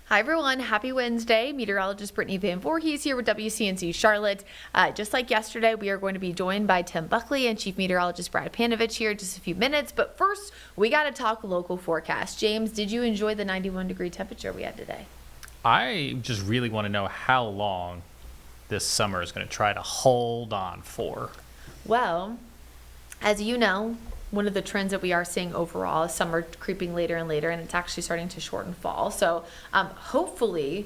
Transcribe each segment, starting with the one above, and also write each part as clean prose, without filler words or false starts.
Hi everyone, happy Wednesday. Meteorologist Brittany Van Voorhees here with WCNC Charlotte. Just like yesterday, we are going to be joined by Tim Buckley and Chief Meteorologist Brad Panovich here in just a few minutes. But first, we got to talk local forecast. James, did you enjoy the 91-degree temperature we had today? I just really want to know how long this summer is going to try to hold on for. Well, as you know, one of the trends that we are seeing overall is summer creeping later and later, and it's actually starting to shorten fall. So hopefully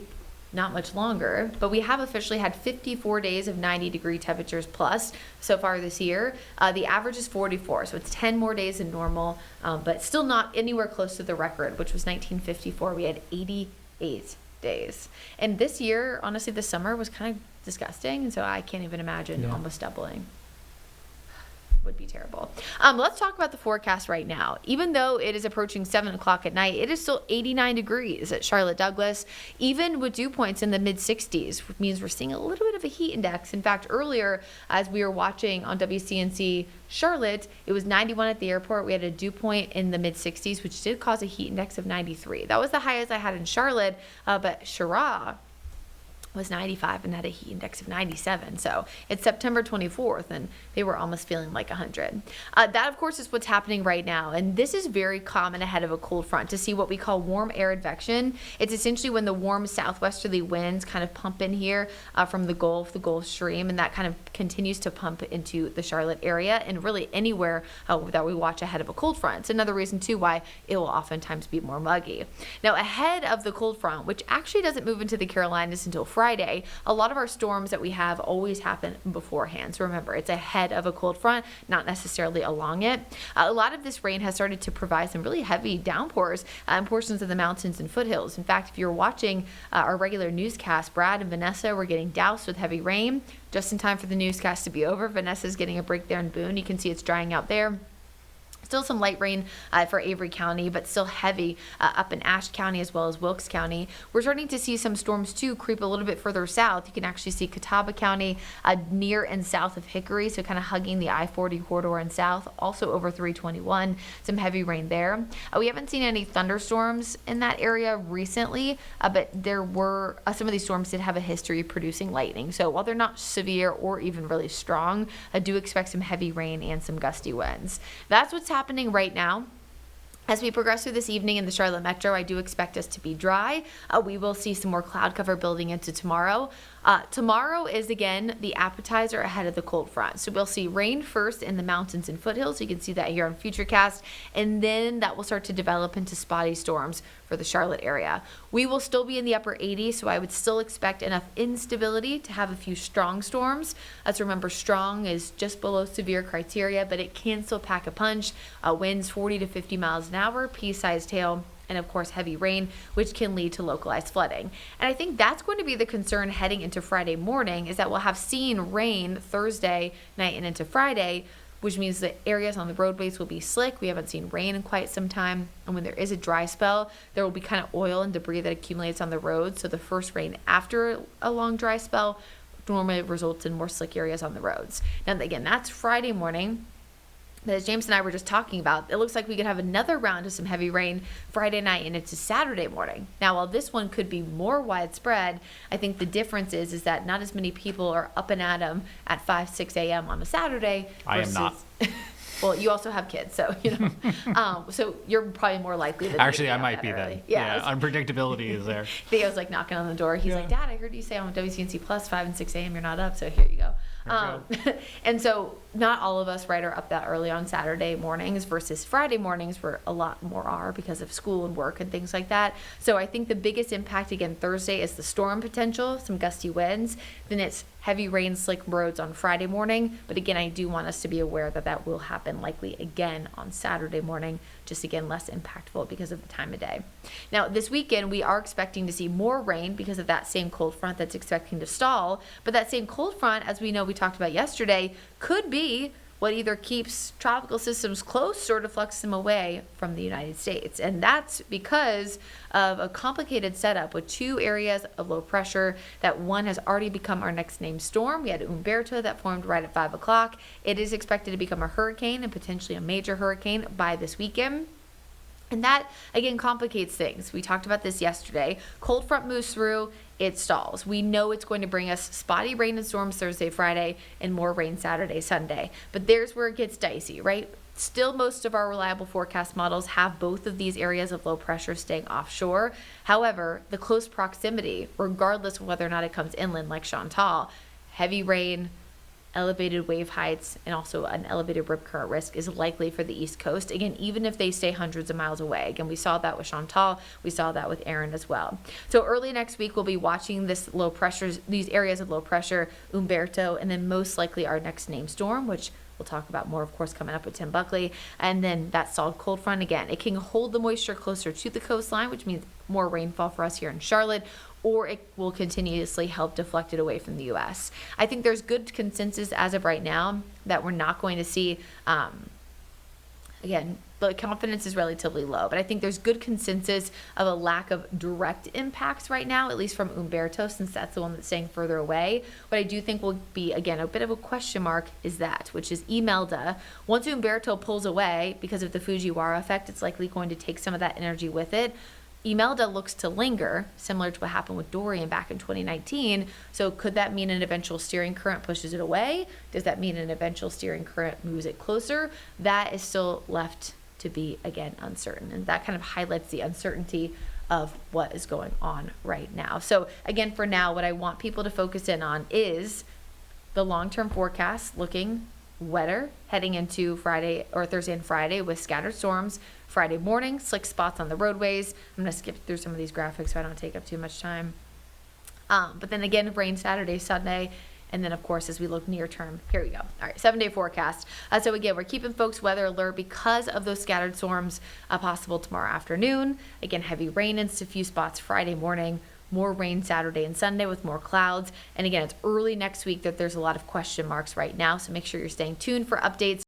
not much longer, but we have officially had 54 days of 90-degree temperatures plus so far this year. The average is 44, so it's 10 more days than normal, but still not anywhere close to the record, which was 1954. We had 88 days. And this year, honestly, the summer was kind of disgusting, and so I can't even imagine almost doubling. Would be terrible. Let's talk about the forecast right now. Even though it is approaching 7 o'clock at night, it is still 89 degrees at Charlotte Douglas, even with dew points in the mid-60s, which means we're seeing a little bit of a heat index. In fact, earlier, as we were watching on WCNC Charlotte, it was 91 at the airport. We had a dew point in the mid-60s, which did cause a heat index of 93. That was the highest I had in Charlotte, but Chirac was 95 and had a heat index of 97. So it's September 24th and they were almost feeling like 100. That, of course, is what's happening right now. And this is very common ahead of a cold front to see what we call warm air advection. It's essentially when the warm southwesterly winds kind of pump in here from the Gulf Stream, and that kind of continues to pump into the Charlotte area and really anywhere that we watch ahead of a cold front. It's another reason, too, why it will oftentimes be more muggy. Now, ahead of the cold front, which actually doesn't move into the Carolinas until Friday, a lot of our storms that we have always happen beforehand. So remember, it's ahead of a cold front, not necessarily along it. A lot of this rain has started to provide some really heavy downpours in portions of the mountains and foothills. In fact, if you're watching our regular newscast, Brad and Vanessa were getting doused with heavy rain just in time for the newscast to be over. Vanessa's getting a break there in Boone. You can see it's drying out there. Still some light rain for Avery County, but still heavy up in Ashe County as well as Wilkes County. We're starting to see some storms, too, creep a little bit further south. You can actually see Catawba County near and south of Hickory, so kind of hugging the I-40 corridor and south, also over 321. Some heavy rain there. We haven't seen any thunderstorms in that area recently, but there were some of these storms did have a history of producing lightning. So while they're not severe or even really strong, I do expect some heavy rain and some gusty winds. That's what's happening right now. As we progress through this evening in the Charlotte Metro, I do expect us to be dry. We will see some more cloud cover building into tomorrow. Tomorrow is, again, the appetizer ahead of the cold front. So we'll see rain first in the mountains and foothills. You can see that here on Futurecast. And then that will start to develop into spotty storms for the Charlotte area. We will still be in the upper 80s, so I would still expect enough instability to have a few strong storms. Let's remember, strong is just below severe criteria, but it can still pack a punch. Winds 40 to 50 miles an hour, pea-sized hail, and of course heavy rain, which can lead to localized flooding. And I think that's going to be the concern heading into Friday morning, is that we'll have seen rain Thursday night and into Friday, which means the areas on the roadways will be slick. We haven't seen rain in quite some time. And when there is a dry spell, there will be kind of oil and debris that accumulates on the road. So the first rain after a long dry spell normally results in more slick areas on the roads. Now, again, that's Friday morning. But as James and I were just talking about, it looks like we could have another round of some heavy rain Friday night and into Saturday morning. Now, while this one could be more widespread, I think the difference is that not as many people are up and at 'em at 5, 6 a.m. on a Saturday. I am not. Well, you also have kids, so, so you're probably more likely to Actually, I might be then. Yeah, unpredictability is there. Theo's like knocking on the door. He's like, Dad, I heard you say on WCNC Plus 5 and 6 a.m. you're not up, so here you go. And so not all of us, right, are up that early on Saturday mornings versus Friday mornings, where a lot more are because of school and work and things like that. So I think the biggest impact, again, Thursday is the storm potential, some gusty winds. Then it's heavy rain, slick roads on Friday morning. But again, I do want us to be aware that that will happen likely again on Saturday morning, just again, less impactful because of the time of day. Now, this weekend, we are expecting to see more rain because of that same cold front that's expecting to stall. But that same cold front, as we know, we talked about yesterday, could be what either keeps tropical systems close or deflects them away from the United States. And that's because of a complicated setup with two areas of low pressure. That one has already become our next named storm. We had Umberto that formed right at 5 o'clock. It is expected to become a hurricane and potentially a major hurricane by this weekend. And that, again, complicates things. We talked about this yesterday. Cold front moves through, it stalls. We know it's going to bring us spotty rain and storms Thursday, Friday, and more rain Saturday, Sunday. But there's where it gets dicey, right? Still, most of our reliable forecast models have both of these areas of low pressure staying offshore. However, the close proximity, regardless of whether or not it comes inland like Chantal, heavy rain, elevated wave heights, and also an elevated rip current risk is likely for the East Coast. Again, even if they stay hundreds of miles away. Again, we saw that with Chantal. We saw that with Erin as well. So early next week, we'll be watching this low pressures, these areas of low pressure, Umberto, and then most likely our next named storm, which we'll talk about more, of course, coming up with Tim Buckley. And then that solid cold front, again, it can hold the moisture closer to the coastline, which means more rainfall for us here in Charlotte, or it will continuously help deflect it away from the U.S. I think there's good consensus as of right now that we're not going to see, again, the confidence is relatively low, but I think there's good consensus of a lack of direct impacts right now, at least from Umberto, since that's the one that's staying further away. What I do think will be, again, a bit of a question mark is that, which is Imelda. Once Umberto pulls away, because of the Fujiwara effect, it's likely going to take some of that energy with it. Imelda looks to linger, similar to what happened with Dorian back in 2019. So could that mean an eventual steering current pushes it away? Does that mean an eventual steering current moves it closer? That is still left to be, again, uncertain. And that kind of highlights the uncertainty of what is going on right now. So again, for now, what I want people to focus in on is the long-term forecast looking wetter heading into Friday or Thursday and Friday with scattered storms. Friday morning, slick spots on the roadways. I'm going to skip through some of these graphics so I don't take up too much time. But then again, rain Saturday, Sunday. And then, of course, as we look near term, here we go. All right, 7-day forecast. So again, we're keeping folks weather alert because of those scattered storms possible tomorrow afternoon. Again, heavy rain in a few spots Friday morning. More rain Saturday and Sunday with more clouds. And again, it's early next week that there's a lot of question marks right now. So make sure you're staying tuned for updates.